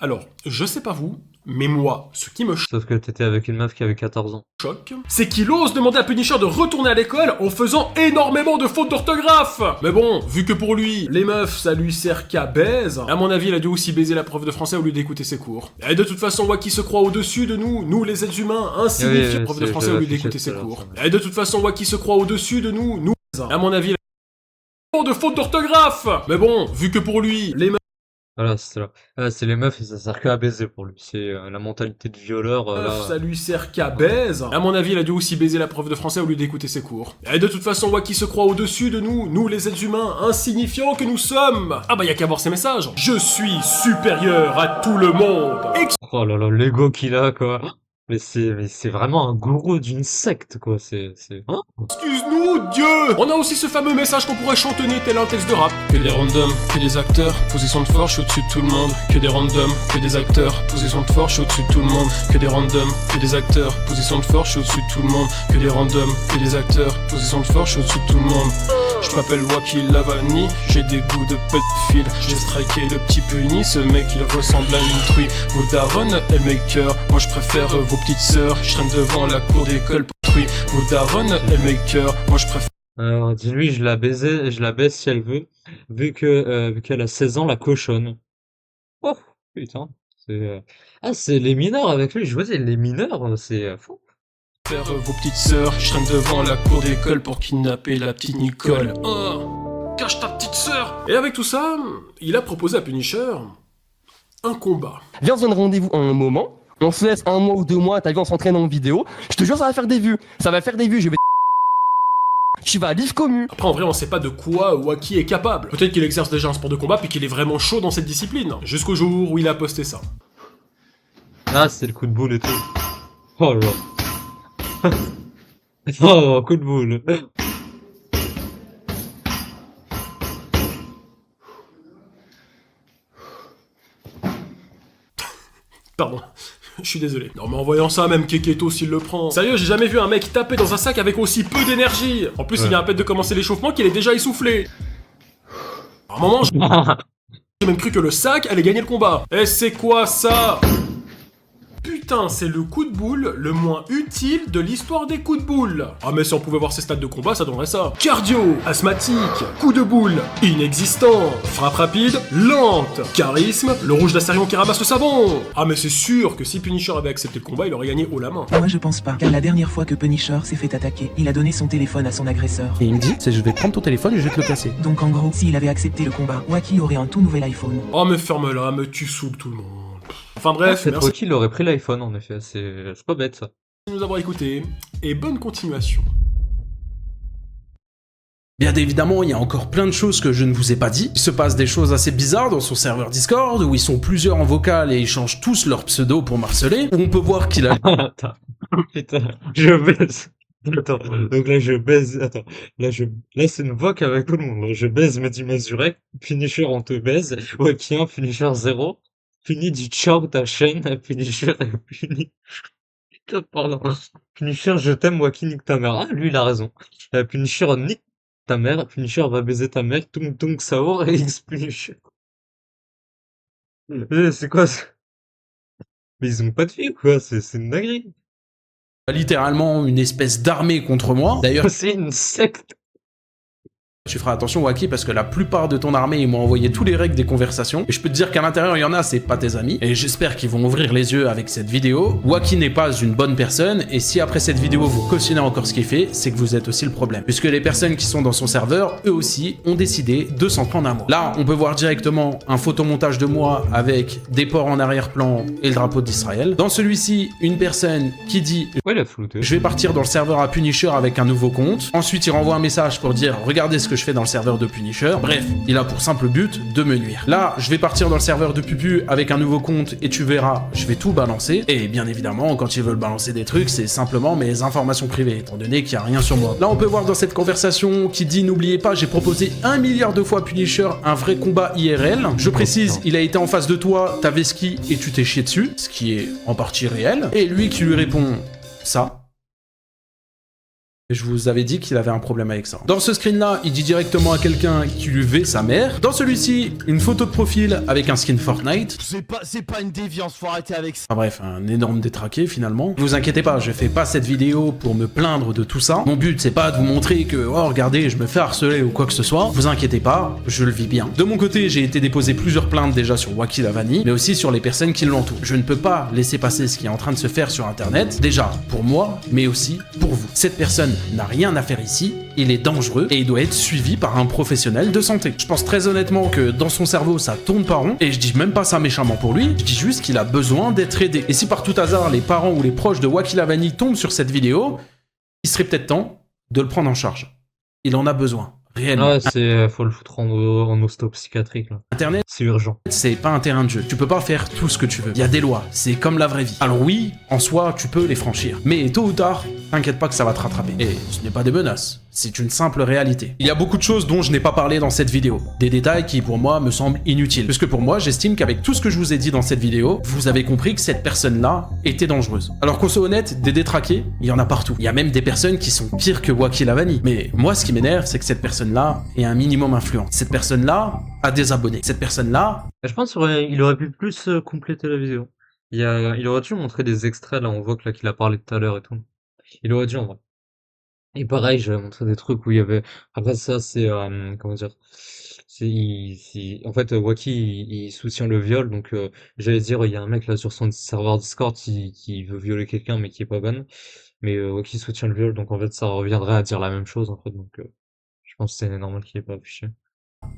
Alors, je sais pas vous, mais moi, ce qui me Sauf que t'étais avec une meuf qui avait 14 ans. choque, c'est qu'il ose demander à Punisher de retourner à l'école en faisant énormément de fautes d'orthographe. Mais bon, vu que pour lui, les meufs, ça lui sert qu'à baise, à mon avis, il a dû aussi baiser la prof de français au lieu d'écouter ses cours. Et de toute façon, Wacky se croit au-dessus de nous, nous les êtres humains, insignifiants, prof de français au lieu d'écouter ses cours. Et de toute façon, Wacky se croit au-dessus de nous, nous, à mon avis, il a de fautes d'orthographe. Mais bon, vu que pour lui, les meufs, Voilà, c'est là. Ah, c'est les meufs et ça sert qu'à baiser pour lui. C'est la mentalité de violeur. Là. ça lui sert qu'à baise. À mon avis, il a dû aussi baiser la prof de français au lieu d'écouter ses cours. Et de toute façon, Wacky se croit au-dessus de nous, nous les êtres humains, insignifiants que nous sommes. Ah bah y a qu'à voir ces messages. Je suis supérieur à tout le monde. Oh là là, l'ego qu'il a, quoi. Mais c'est vraiment un gourou d'une secte, quoi. Hein. Excuse-nous, Dieu. On a aussi ce fameux message qu'on pourrait chantonner tel un texte de rap. Que des randoms, que des acteurs, position de force, je suis au-dessus de tout le monde. Que des randoms, que des acteurs, position de force, je suis au-dessus de tout le monde. Que des randoms, que des acteurs, position de force, je suis au-dessus de tout le monde. Que des randoms, que des acteurs, position de force, je suis au-dessus de tout le monde. Je m'appelle Wacky Lavani, j'ai des goûts de pédophile. J'ai striké le petit puni, ce mec il ressemble à une truie. Vos darons, elle maker, moi je préfère vos petites sœurs. Je traîne devant la cour d'école pour truie. Vos darons, elle maker, moi je préfère. Alors, dis-lui, je la baisse si elle veut. Vu qu'elle a 16 ans, la cochonne. Oh, putain. C'est les mineurs avec lui. Je vois, les mineurs, c'est fou. Vos petites sœurs, je traîne devant la cour d'école pour kidnapper la petite Nicole. Oh, cache ta petite sœur. Et avec tout ça, il a proposé à Punisher un combat. Viens, on se donne rendez-vous à un moment. On se laisse 1 mois ou 2 mois, t'as vu, on s'entraîne en vidéo. Je te jure, ça va faire des vues. Ça va faire des vues, je vais... Tu vas à Live Commu. Après, en vrai, on sait pas de quoi Wacky est capable. Peut-être qu'il exerce déjà un sport de combat puis qu'il est vraiment chaud dans cette discipline. Jusqu'au jour où il a posté ça. Ah, c'est le coup de boule et tout. Oh là. Oh, coup de boule. Pardon. Je suis désolé. Non mais en voyant ça, même Keketo s'il le prend. Sérieux, j'ai jamais vu un mec taper dans un sac avec aussi peu d'énergie. En plus, il vient à peine de commencer l'échauffement qu'il est déjà essoufflé. À un moment, j'ai même cru que le sac allait gagner le combat. Et c'est quoi ça? Putain, c'est le coup de boule le moins utile de l'histoire des coups de boule. Ah mais si on pouvait voir ses stats de combat, ça donnerait ça. Cardio, asthmatique, coup de boule, inexistant, frappe rapide, lente, charisme, le rouge d'Astarion qui ramasse le savon. Ah mais c'est sûr que si Punisher avait accepté le combat, il aurait gagné haut la main. Moi je pense pas, car la dernière fois que Punisher s'est fait attaquer, il a donné son téléphone à son agresseur. Et il me dit, je vais prendre ton téléphone et je vais te le casser. Donc en gros, s'il avait accepté le combat, Wacky aurait un tout nouvel iPhone. Oh mais ferme-la, mais tu saoules tout le monde. Enfin bref, C'est merci qu'il aurait pris l'iPhone, en effet. C'est pas bête, ça. de nous avoir écoutés, et bonne continuation. Bien évidemment, il y a encore plein de choses que je ne vous ai pas dit. Il se passe des choses assez bizarres dans son serveur Discord, où ils sont plusieurs en vocal et ils changent tous leur pseudo pour marceler, où on peut voir qu'il a... Attends. Putain, je baise. Attends, donc là je baise, attends, là c'est une voc avec tout le monde. Je baise Mehdi Mazurek, Punisher on te baise, Wacky 1, Punisher 0, Puni du ciao ta chaîne, Punisher est puni. Putain, pardon. Punisher je t'aime, Wacky nique ta mère. Ah, lui il a raison. Punisher nique ta mère, Punisher va baiser ta mère, Tung Tung Saor et X Punisher. C'est quoi ça? Mais ils ont pas de vie, quoi, c'est une dinguerie. littéralement une espèce d'armée contre moi. D'ailleurs, C'est une secte. tu feras attention, Waki, parce que la plupart de ton armée, ils m'ont envoyé tous les règles des conversations. Et je peux te dire qu'à l'intérieur, il y en a, c'est pas tes amis. Et j'espère qu'ils vont ouvrir les yeux avec cette vidéo. Waki n'est pas une bonne personne. Et si après cette vidéo, vous cautionnez encore ce qu'il fait, c'est que vous êtes aussi le problème. Puisque les personnes qui sont dans son serveur, eux aussi, ont décidé de s'en prendre à moi. Là, on peut voir directement un photomontage de moi avec des porcs en arrière-plan et le drapeau d'Israël. Dans celui-ci, une personne qui dit Ouais, il a flouté. je vais partir dans le serveur à Punisher avec un nouveau compte. Ensuite, il renvoie un message pour dire regardez ce que je fais dans le serveur de Punisher. Bref, il a pour simple but de me nuire. Là, je vais partir dans le serveur de Pupu avec un nouveau compte et tu verras, je vais tout balancer. Et bien évidemment, quand ils veulent balancer des trucs, c'est simplement mes informations privées, étant donné qu'il n'y a rien sur moi. Là, on peut voir dans cette conversation qui dit n'oubliez pas, j'ai proposé 1 milliard de fois à Punisher un vrai combat IRL. Je précise, il a été en face de toi, t'avais ski et tu t'es chié dessus, ce qui est en partie réel. Et lui qui lui répond ça. Et je vous avais dit qu'il avait un problème avec ça. Dans ce screen-là, il dit directement à quelqu'un qui lui veut sa mère. Dans celui-ci, une photo de profil avec un skin Fortnite. C'est pas une déviance, faut arrêter avec ça. Enfin bref, un énorme détraqué finalement. Vous inquiétez pas, je fais pas cette vidéo pour me plaindre de tout ça. Mon but, c'est pas de vous montrer que, oh regardez, je me fais harceler ou quoi que ce soit. Vous inquiétez pas, je le vis bien. De mon côté, j'ai été déposer plusieurs plaintes déjà sur Waki Lavani, mais aussi sur les personnes qui l'entourent. Je ne peux pas laisser passer ce qui est en train de se faire sur internet, déjà pour moi, mais aussi pour vous. Cette personne n'a rien à faire ici, il est dangereux et il doit être suivi par un professionnel de santé. Je pense très honnêtement que dans son cerveau ça tourne pas rond, et je dis même pas ça méchamment pour lui, je dis juste qu'il a besoin d'être aidé. Et si par tout hasard les parents ou les proches de Waki Lavani tombent sur cette vidéo, il serait peut-être temps de le prendre en charge. Il en a besoin. Réellement. Ouais, c'est faut le foutre en hosto psychiatrique là. Internet, C'est urgent. c'est pas un terrain de jeu. Tu peux pas faire tout ce que tu veux. Il y a des lois. C'est comme la vraie vie. Alors oui, en soi, tu peux les franchir. Mais tôt ou tard, t'inquiète pas que ça va te rattraper. Et ce n'est pas des menaces. C'est une simple réalité. Il y a beaucoup de choses dont je n'ai pas parlé dans cette vidéo. Des détails qui, pour moi, me semblent inutiles. Puisque pour moi, j'estime qu'avec tout ce que je vous ai dit dans cette vidéo, vous avez compris que cette personne-là était dangereuse. Alors qu'on soit honnête, des détraqués, il y en a partout. Il y a même des personnes qui sont pires que Waki Lavani. Mais moi, ce qui m'énerve, c'est que cette personne-là est un minimum influente. Cette personne-là a des abonnés. Cette personne-là... Je pense qu'il aurait pu plus compléter la vidéo. Il aurait dû montrer des extraits, là on voit que là qu'il a parlé tout à l'heure et tout. Il aurait dû en vrai. Et pareil, j'avais montré des trucs où il y avait... Après ça, c'est... comment dire? En fait, Waki, il soutient le viol, donc j'allais dire, il y a un mec là sur son serveur Discord qui veut violer quelqu'un mais qui est pas ban. Mais Waki soutient le viol, donc en fait ça reviendrait à dire la même chose en fait, donc je pense que c'est normal qu'il ait pas affiché.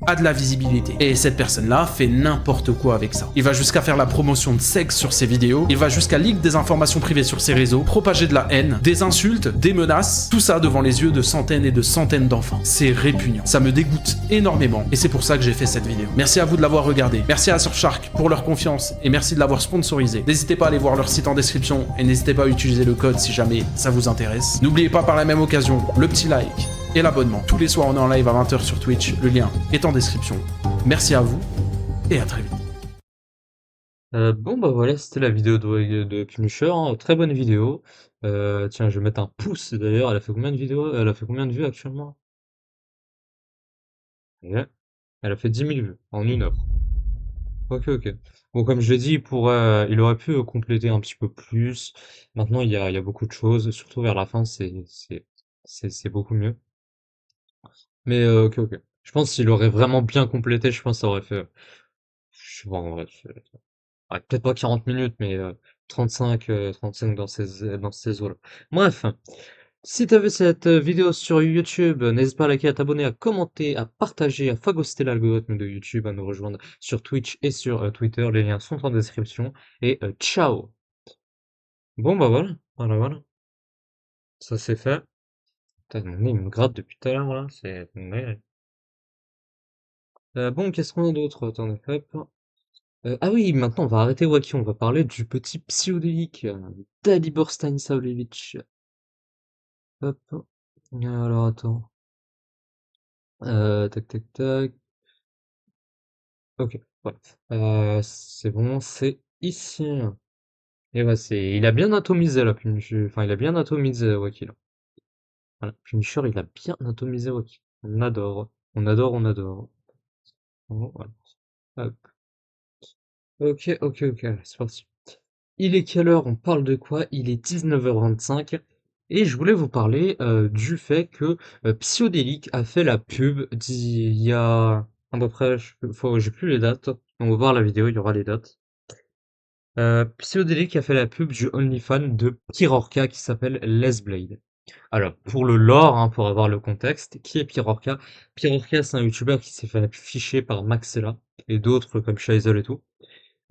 a de la visibilité. Et cette personne-là fait n'importe quoi avec ça. Il va jusqu'à faire la promotion de sexe sur ses vidéos, il va jusqu'à leak des informations privées sur ses réseaux, propager de la haine, des insultes, des menaces, tout ça devant les yeux de centaines et de centaines d'enfants. C'est répugnant. Ça me dégoûte énormément et c'est pour ça que j'ai fait cette vidéo. Merci à vous de l'avoir regardé. Merci à Surfshark pour leur confiance et merci de l'avoir sponsorisé. N'hésitez pas à aller voir leur site en description et n'hésitez pas à utiliser le code si jamais ça vous intéresse. N'oubliez pas par la même occasion le petit like et l'abonnement. Tous les soirs on est en live à 20 h sur Twitch, le lien est en description. Merci à vous et à très vite. Bon bah voilà, c'était la vidéo de Punisher, hein. Très bonne vidéo. Tiens, je vais mettre un pouce d'ailleurs, elle a fait combien de vidéos? Elle a fait combien de vues actuellement? Ouais. Elle a fait 10 000 vues en 1 heure. Ok, ok. Bon, comme je l'ai dit, il aurait pu compléter un petit peu plus. Maintenant, il y a beaucoup de choses, surtout vers la fin, c'est beaucoup mieux. Mais ok, ok. Je pense qu'il aurait vraiment bien complété, je pense que ça aurait fait, je sais pas, en vrai, ouais, peut-être pas 40 minutes, mais 35 dans ces eaux-là. Bref, si t'as vu cette vidéo sur YouTube, n'hésite pas à liker, à t'abonner, à commenter, à partager, à phagocyter l'algorithme de YouTube, à nous rejoindre sur Twitch et sur Twitter. Les liens sont en description. Et ciao! Bon bah voilà, voilà. Ça c'est fait. Putain, mon nez il me gratte depuis tout à l'heure là, c'est une dinguerie. Bon, qu'est-ce qu'on a d'autre? Attendez, hop. Ah oui, maintenant on va arrêter Wacky, on va parler du petit pseudélique Dalibor Stanislavlevitch. Hop. Alors attends. Tac tac tac. Ok, voilà. C'est bon, c'est ici. Et ouais, il a bien atomisé là, Punisher. Enfin, il a bien atomisé Wacky là. Voilà, Punisher, il a bien atomisé Wacky. On adore. On adore, on adore. Bon, voilà. Hop. Ok, c'est parti. Il est quelle heure? On parle de quoi? Il est 19h25 et je voulais vous parler du fait que Psyodélique a fait la pub il y a à peu près, j'ai plus les dates, on va voir la vidéo, il y aura les dates. Psyodélique a fait la pub du OnlyFans de Pirorca qui s'appelle Les Blade. Alors, pour le lore, hein, pour avoir le contexte, qui est Pirorca? Pirorca, c'est un youtubeur qui s'est fait afficher par Maxella et d'autres comme Shaisel et tout.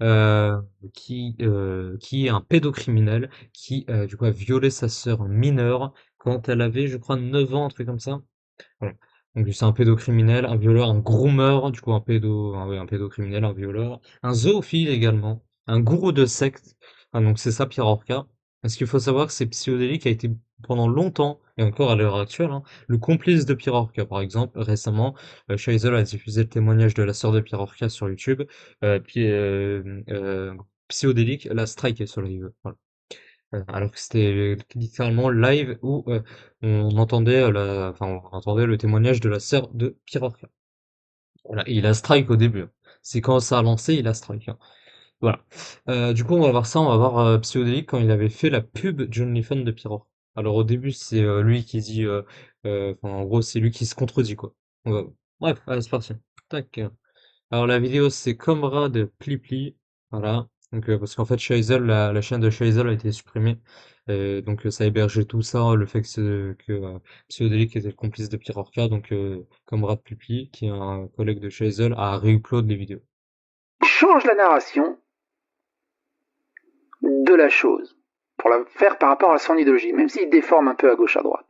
euh, qui est un pédocriminel qui du coup a violé sa sœur mineure quand elle avait je crois 9 ans, un truc comme ça. Voilà. Donc c'est un pédocriminel, un violeur, un groomer, du coup un pédocriminel, un violeur, un zoophile également, un gourou de secte. Ah, donc c'est ça Pierre Orca. Parce qu'il faut savoir que c'est Psyodélique qui a été pendant longtemps, et encore à l'heure actuelle, hein, le complice de Pierre Orca. Par exemple, récemment, Shaisel a diffusé le témoignage de la sœur de Pierre Orca sur YouTube, puis Psyodélique l'a striké sur le live. Voilà. Alors que c'était littéralement live où on entendait on entendait le témoignage de la sœur de Pirorca. Voilà, et il a strike au début, hein. C'est quand ça a lancé, il a strike, hein. Voilà. Du coup, on va voir ça, on va voir Psyodélique quand il avait fait la pub du OnlyFans de Pirorca. Alors au début, c'est lui qui dit, en gros, c'est lui qui se contredit, quoi. Bref, allez, c'est parti. Tac. Alors la vidéo, c'est Comrade de Plipli, voilà. Donc parce qu'en fait Shaisel, la chaîne de Shaisel a été supprimée, donc ça hébergeait tout ça, le fait que Psyodélique était le complice de Pirorca, donc Comrade Plipli, qui est un collègue de Shaisel, a réupload les vidéos. Change la narration de la chose pour la faire par rapport à son idéologie, même s'il déforme un peu à gauche à droite.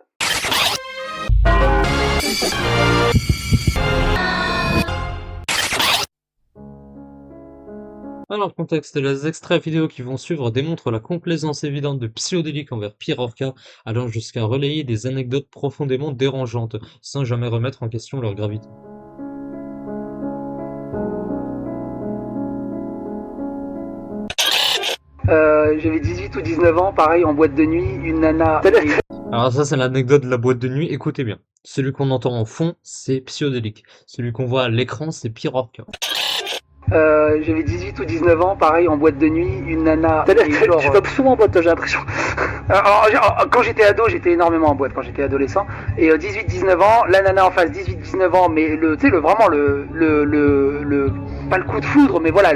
Alors, le contexte, les extraits vidéo qui vont suivre démontrent la complaisance évidente de Psyodélique envers Pirorca, allant jusqu'à relayer des anecdotes profondément dérangeantes, sans jamais remettre en question leur gravité. J'avais 18 ou 19 ans, pareil, en boîte de nuit, une nana... Alors ça, c'est l'anecdote de la boîte de nuit, écoutez bien. Celui qu'on entend en fond, c'est Psyodélique. Celui qu'on voit à l'écran, c'est Pirorca. J'avais 18 ou 19 ans, pareil, en boîte de nuit, une nana... Tu vas souvent en boîte, j'ai l'impression. Quand j'étais ado, j'étais énormément en boîte, quand j'étais adolescent. Et 18-19 ans, la nana en face, 18-19 ans, mais vraiment pas le coup de foudre, mais voilà,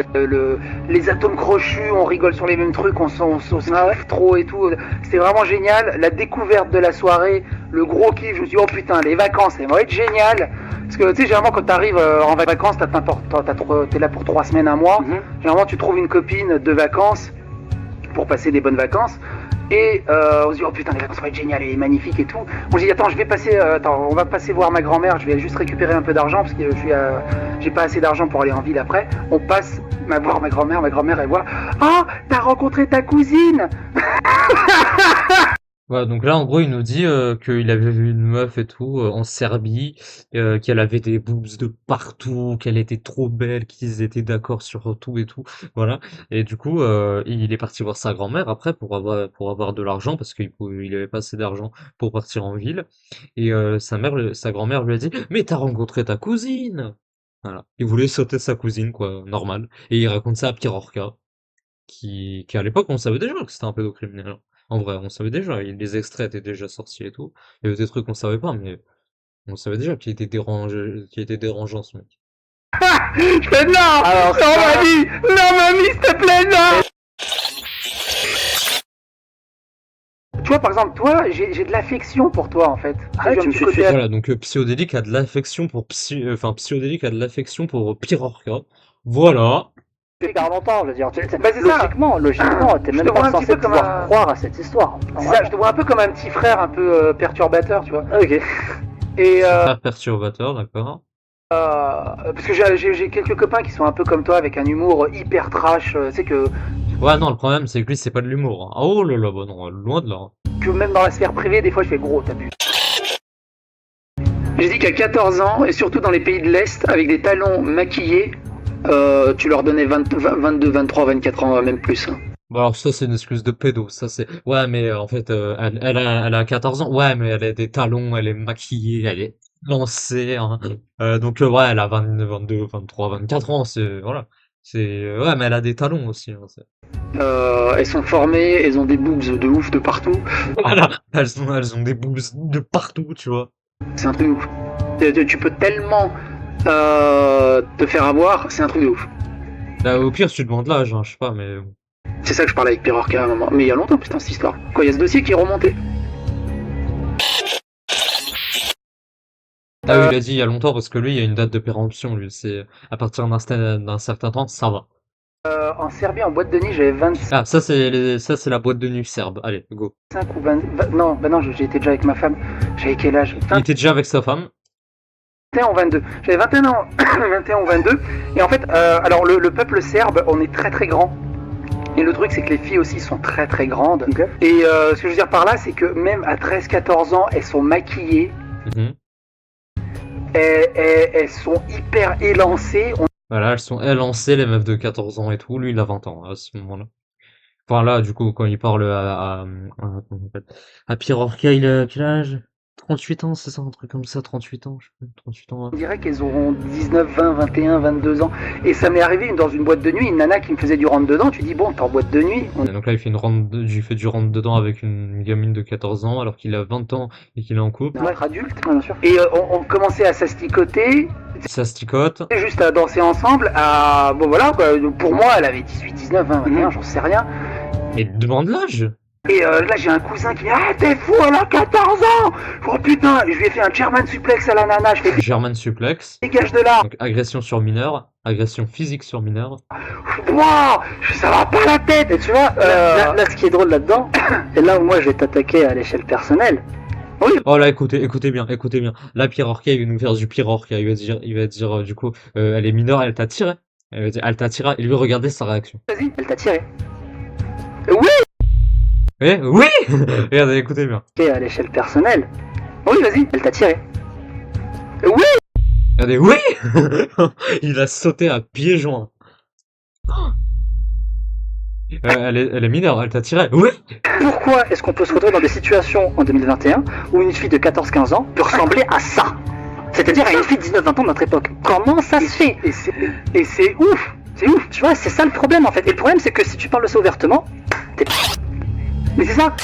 les atomes crochus, on rigole sur les mêmes trucs, on se kiffe trop et tout. C'était vraiment génial. La découverte de la soirée, le gros kiff, je me suis dit, oh putain, les vacances, ça va être génial. Parce que tu sais, généralement quand t'arrives en vacances, t'es là pour 3 semaines, un mois. Généralement tu trouves une copine de vacances pour passer des bonnes vacances. Et on se dit, oh putain, les vacances ça va être génial, elle est magnifique et tout. On se dit, attends, on va passer voir ma grand-mère, je vais juste récupérer un peu d'argent parce que j'ai pas assez d'argent pour aller en ville après. On passe voir ma grand-mère elle voit, oh, t'as rencontré ta cousine. Voilà, donc là, en gros, il nous dit qu'il avait vu une meuf et tout en Serbie, qu'elle avait des boobs de partout, qu'elle était trop belle, qu'ils étaient d'accord sur tout et tout, voilà. Et du coup, il est parti voir sa grand-mère après pour avoir de l'argent parce qu'il avait pas assez d'argent pour partir en ville. Et sa grand-mère lui a dit, mais t'as rencontré ta cousine! Voilà. Il voulait sauter sa cousine, quoi, normal. Et il raconte ça à Pirorca, qui à l'époque, on savait déjà que c'était un pédocriminel. En vrai, on savait déjà, les extraits étaient déjà sortis et tout. Il y avait des trucs qu'on savait pas, mais on savait déjà qu'il était dérangeant ce mec. Je fais non. Alors, non mamie, s'il te plaît, non. Tu vois, par exemple, toi, j'ai de l'affection pour toi, en fait. Voilà, donc Psyodélique a de l'affection pour Psyodélique a de l'affection pour Pirorca. Voilà. 40 ans, je veux dire. Logiquement, t'es même pas censé pouvoir croire à cette histoire. C'est ça, je te vois un peu comme un petit frère un peu perturbateur, tu vois. Ok. Et frère perturbateur, d'accord. parce que j'ai quelques copains qui sont un peu comme toi, avec un humour hyper trash, c'est que... Ouais, non, le problème, c'est que lui, c'est pas de l'humour, hein. Oh là là, bah non, loin de là. Que même dans la sphère privée, des fois, je fais gros, t'abuses. J'ai dit qu'à 14 ans, et surtout dans les pays de l'Est, avec des talons maquillés, tu leur donnais 22, 23, 24 ans, même plus. Bon, alors ça, c'est une excuse de pédo, ça c'est... Ouais, mais en fait, elle a 14 ans, ouais, mais elle a des talons, elle est maquillée, elle est lancée, hein. Donc ouais, elle a 22, 23, 24 ans, c'est... Voilà. Ouais, mais elle a des talons aussi. Hein, Elles sont formées, elles ont des boobs de ouf de partout. Voilà, elles ont des boobs de partout, tu vois. C'est un truc de ouf. Tu peux tellement te faire avoir, c'est un truc de ouf. Là, au pire, tu demandes l'âge, hein, je sais pas, mais... C'est ça que je parlais avec Pirorca à un moment. Mais il y a longtemps, putain, cette histoire. Quoi, il y a ce dossier qui est remonté. Ah oui, il a dit il y a longtemps, parce que lui, il y a une date de péremption, lui. C'est à partir d'un certain temps, ça va. En Serbie, en boîte de nuit, j'avais 25 Ah, ça, c'est la boîte de nuit serbe. Allez, go. ou 20... Non, bah non, j'étais déjà avec ma femme. J'avais quel âge? Il était déjà avec sa femme. 21 ou 22. J'avais 21 ans, 21 ou 22. Et en fait, alors le peuple serbe, on est très très grand. Et le truc, c'est que les filles aussi sont très très grandes. Okay. Et ce que je veux dire par là, c'est que même à 13-14 ans, elles sont maquillées. Mmh. Elles sont hyper élancées. Voilà, elles sont élancées, les meufs de 14 ans et tout. Lui, il a 20 ans à ce moment-là. Enfin, là, du coup, quand il parle à Pirorca, il a quel âge? 38 ans, c'est ça, un truc comme ça, 38 ans, je sais pas, 38 ans. Ouais. On dirait qu'elles auront 19, 20, 21, 22 ans. Et ça m'est arrivé dans une boîte de nuit, une nana qui me faisait du rentre-dedans. Tu dis, bon, t'es en boîte de nuit. Et donc là, il fait du rentre-dedans avec une gamine de 14 ans, alors qu'il a 20 ans et qu'il est en couple. Ouais, adulte, bien sûr. Et on commençait à s'asticoter. Ça sticote. Juste à danser ensemble. Bon, voilà, quoi. Pour moi, elle avait 18, 19, 20, 21, j'en sais rien. Et demande l'âge. Et là, j'ai un cousin qui dit, ah, t'es fou, elle a 14 ans! Oh putain, je lui ai fait un German suplex à la nana. Je fais German suplex. Dégage de là! Donc, agression sur mineur, agression physique sur mineur. Waouh! Ça va pas la tête! Et tu vois, là, ce qui est drôle là-dedans, c'est là où moi je vais t'attaquer à l'échelle personnelle. Oui. Oh là, écoutez bien. Là, Pirorca, il va nous faire du Pirorca. Il va dire, du coup, elle est mineure, elle t'a tiré. Elle t'a tiré, et lui, regardez sa réaction. Vas-y, elle t'a tiré. Oui! Oui! Regardez, écoutez bien. À l'échelle personnelle. Oui, vas-y, elle t'a tiré. Oui! Regardez, oui! Il a sauté à pieds joints. Elle est mineure, elle t'a tiré. Oui! Pourquoi est-ce qu'on peut se retrouver dans des situations en 2021 où une fille de 14-15 ans peut ressembler à ça? C'est-à-dire à une fille de 19-20 ans de notre époque. Comment ça se fait? Et c'est ouf! C'est ouf! Tu vois, c'est ça le problème en fait. Et le problème, c'est que si tu parles de ça ouvertement, t'es... Mais c'est ça!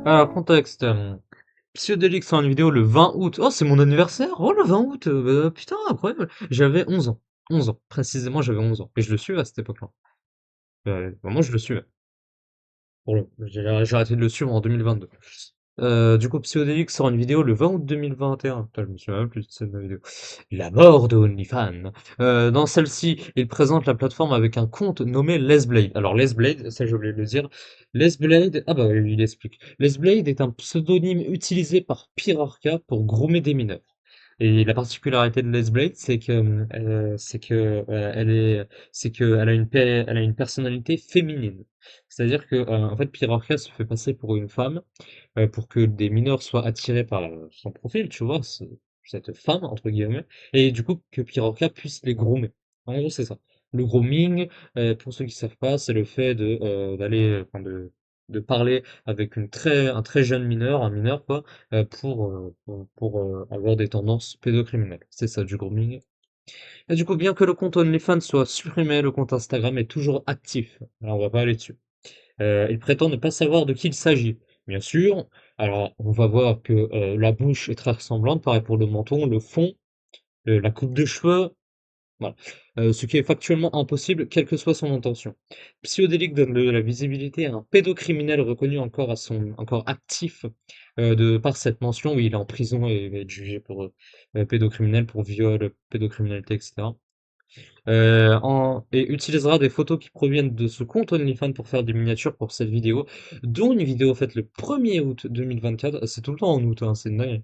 Alors, contexte. Psyodélique sort une vidéo le 20 août. Oh, c'est mon anniversaire! Oh, le 20 août! Putain, incroyable! J'avais 11 ans. 11 ans. Précisément, j'avais 11 ans. Et je le suivais à cette époque-là. Moi, je le suivais. Bon, j'ai arrêté de le suivre en 2022. Du coup, Psyodélique sort une vidéo le 20 août 2021. Putain, je me souviens même plus de cette vidéo. La mort de OnlyFans. Dans celle-ci, il présente la plateforme avec un compte nommé Lesblade. Alors, Lesblade, ça j'ai oublié de le dire. Lesblade, ah bah il explique. Lesblade est un pseudonyme utilisé par Pirorca pour groomer des mineurs. Et la particularité de Lesblade, c'est que elle a une personnalité féminine. C'est-à-dire que en fait, Pirorca se fait passer pour une femme pour que des mineurs soient attirés par son profil, tu vois, cette femme entre guillemets, et du coup que Pirorca puisse les groomer. En gros, c'est ça. Le grooming, pour ceux qui savent pas, c'est le fait de parler avec un très jeune mineur, un mineur quoi, pour avoir des tendances pédocriminelles. C'est ça du grooming. Et du coup, bien que le compte OnlyFans soit supprimé, le compte Instagram est toujours actif. Alors on va pas aller dessus. Il prétend ne pas savoir de qui il s'agit. Bien sûr, alors on va voir que la bouche est très ressemblante, pareil pour le menton, le fond, la coupe de cheveux, voilà. Ce qui est factuellement impossible, quelle que soit son intention. Psyodélique donne de la visibilité à un pédocriminel reconnu encore actif par cette mention où il est en prison et va être jugé pour pédocriminel, pour viol, pédocriminalité, etc. Et utilisera des photos qui proviennent de ce compte OnlyFans pour faire des miniatures pour cette vidéo, dont une vidéo faite le 1er août 2024, c'est tout le temps en août, hein, c'est dingue.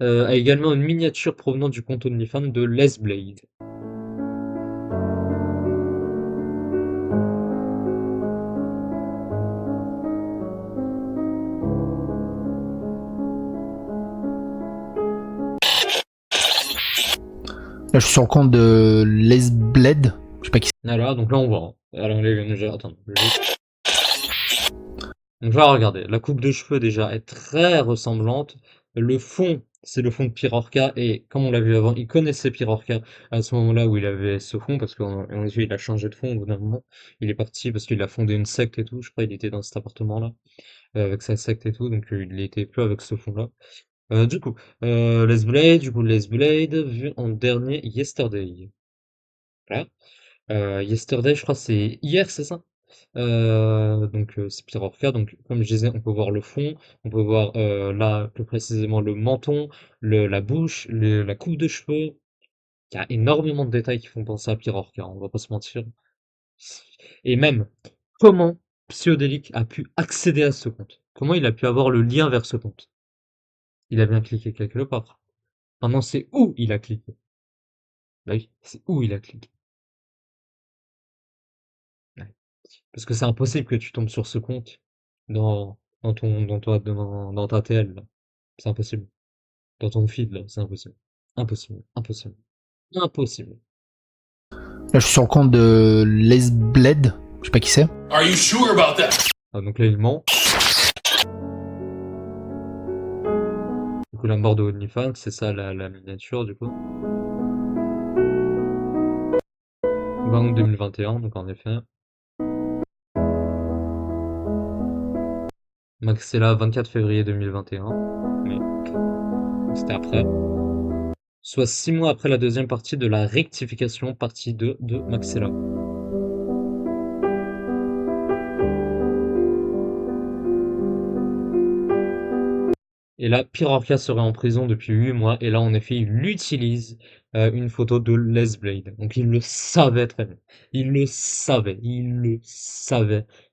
A également une miniature provenant du compte OnlyFans de Lesblade. Là, je suis sur le compte de Lesblade. Je sais pas qui c'est. Voilà, donc là on voit. Hein. Alors, attends. Donc là, regardez, la coupe de cheveux déjà est très ressemblante. Le fond, c'est le fond de Pirorca, et comme on l'a vu avant, il connaissait Pirorca à ce moment-là où il avait ce fond, parce qu'en effet, il a changé de fond au bout d'un moment. Il est parti parce qu'il a fondé une secte et tout, je crois, il était dans cet appartement-là, avec sa secte et tout, donc il était plus avec ce fond-là. Les Blade, vu en dernier Yesterday. Voilà. Yesterday, je crois, c'est hier, c'est ça? C'est Pirorca, donc comme je disais, on peut voir le fond, on peut voir là plus précisément le menton, la bouche, la coupe de cheveux. Il y a énormément de détails qui font penser à Pirorca, on va pas se mentir. Et même, comment Psyodélique a pu accéder à ce compte? Comment il a pu avoir le lien vers ce compte? Il a bien cliqué quelque part. Maintenant, c'est où il a cliqué? Bah oui, c'est où il a cliqué. Ouais. Parce que c'est impossible que tu tombes sur ce compte dans ta TL, là. C'est impossible. Dans ton feed, là, c'est impossible. Impossible, impossible, impossible. Là, je suis sur le compte de Lesbled. Je sais pas qui c'est. Are you sure about that? Ah, donc là, il ment. Du coup, la mort de OnlyFans, c'est ça la miniature, du coup. 20 août 2021, donc en effet. Maxella, 24 février 2021. Mais c'était après. Soit 6 mois après la deuxième partie de la rectification, partie 2 de Maxella. Et là, Pirorca serait en prison depuis 8 mois, et là, en effet, il utilise une photo de Lesblade. Donc il le savait très bien. Il le savait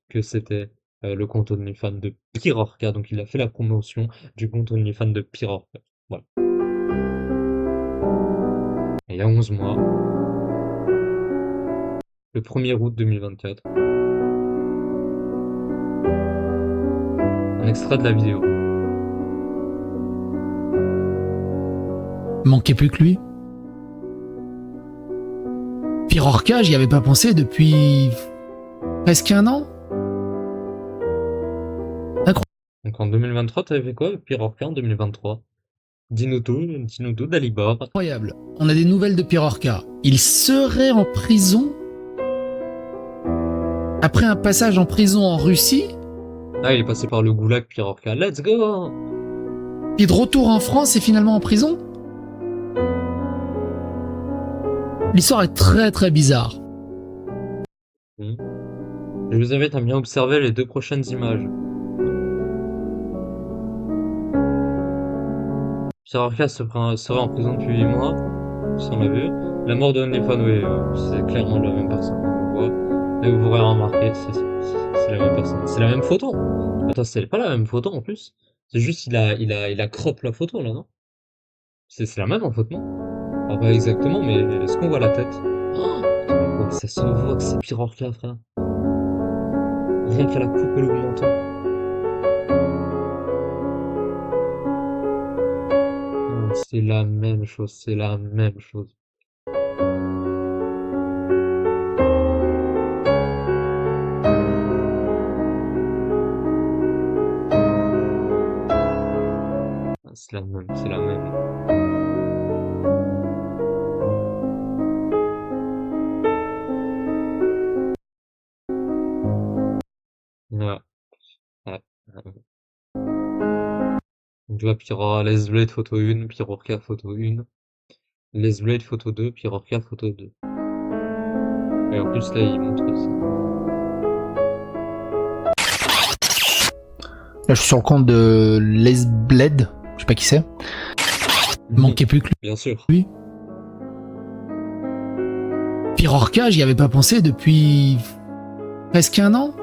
que c'était le compte OnlyFans de Pirorca. Donc il a fait la promotion du compte OnlyFans de Pirorca. Voilà. Et il y a 11 mois, le 1er août 2024, un extrait de la vidéo. Manquait plus que lui. Pirorca, j'y avais pas pensé depuis presque un an. Donc en 2023, t'avais fait quoi avec Pirorca en 2023? Dis-nous tout, Dalibor. Incroyable. On a des nouvelles de Pirorca. Il serait en prison après un passage en prison en Russie. Ah, il est passé par le goulag Pirorca. Let's go! Puis de retour en France et finalement en prison. L'histoire est très très bizarre. Je vous invite à bien observer les 2 prochaines images. Pirorca serait en prison depuis 8 mois, si on l'a vu. La mort de OnlyFans, oui, c'est clairement la même personne, on le voit. Et vous pourrez remarquer, c'est la même personne. C'est la même photo. Attends, c'est pas la même photo en plus. C'est juste il a crop la photo là, non? C'est la même en fait, non? Alors, pas exactement, mais est-ce qu'on voit la tête? Oh, ça se voit que c'est Pirorca, frère. Rien qu'à la coupe et le menton. C'est la même chose, c'est la même chose. C'est la même, c'est la même. Ouais. Ouais. Donc là, Lesblade photo 1, Pirorca photo 1, Lesblade photo 2, Pirorca photo 2. Et en plus là, il montre ça. Là, je suis sur le compte de Lesbled. Je sais pas qui c'est. Manquait plus que lui. Bien sûr. Lui. Pirorca, j'y avais pas pensé depuis presque un an.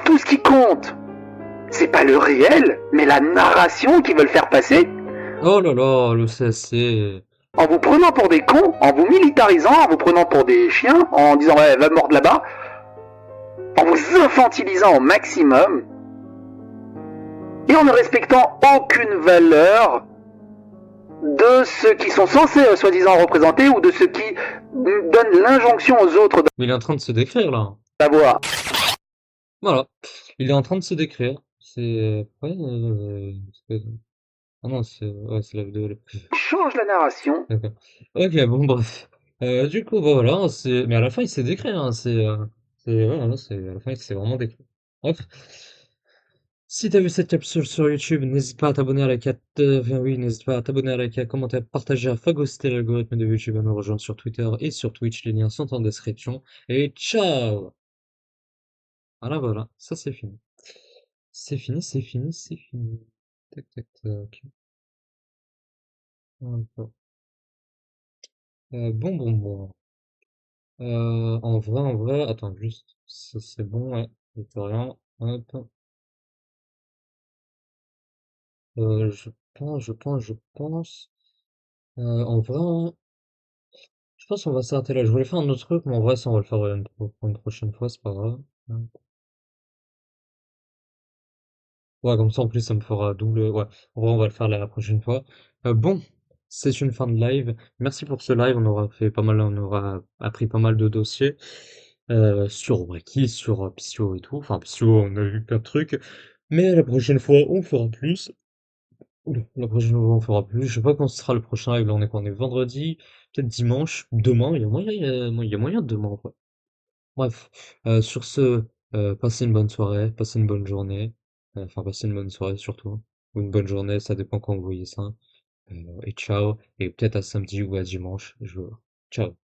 Tout ce qui compte, c'est pas le réel, mais la narration qu'ils veulent faire passer. Oh là là, le CSC. En vous prenant pour des cons, en vous militarisant, en vous prenant pour des chiens, en disant ouais, va mordre là-bas, en vous infantilisant au maximum, et en ne respectant aucune valeur de ceux qui sont censés soi-disant représenter ou de ceux qui donnent l'injonction aux autres Mais il est en train de se décrire là. d'avoir. Voilà. Il est en train de se décrire. C'est... Ouais, Ah non, ouais, c'est la vidéo la plus... Change la narration. D'accord. Ok, bon, bref. Du coup, bah, voilà, mais à la fin, il s'est décrit, hein, voilà, à la fin, il s'est vraiment décrit. Bref. Si t'as vu cette capsule sur YouTube, n'hésite pas à t'abonner à la enfin oui, n'hésite pas à t'abonner à liker, à commenter, à partager, à phagocyter l'algorithme de YouTube, à me rejoindre sur Twitter et sur Twitch, les liens sont en description. Et ciao! Voilà, voilà, ça c'est fini. C'est fini, c'est fini, c'est fini. Tac, tac, tac. Voilà. Bon, bon, bon. En vrai, attends, juste, ça c'est bon, ouais, y a rien. Hop. Je pense. En vrai, je pense qu'on va s'arrêter là. Je voulais faire un autre truc, mais en vrai, ça, on va le faire pour une prochaine fois, c'est pas grave. Ouais, comme ça, en plus, ça me fera double. Ouais, en vrai, on va le faire la prochaine fois. Bon, c'est une fin de live. Merci pour ce live. On aura fait pas mal, on aura appris pas mal de dossiers sur Wacky, sur Psyo et tout. Enfin, Psyo, on a vu plein de trucs. Mais la prochaine fois, on fera plus. Oula, la prochaine fois, on fera plus. Je sais pas quand ce sera le prochain live. Là, on est quoi? On est vendredi, peut-être dimanche, demain. Il y a moyen, il y a moyen de demain, quoi. Bref, sur ce, passez une bonne soirée, passez une bonne journée. Enfin, passez une bonne soirée surtout. Ou une bonne journée, ça dépend quand vous voyez ça. Et ciao. Et peut-être à samedi ou à dimanche. Ciao.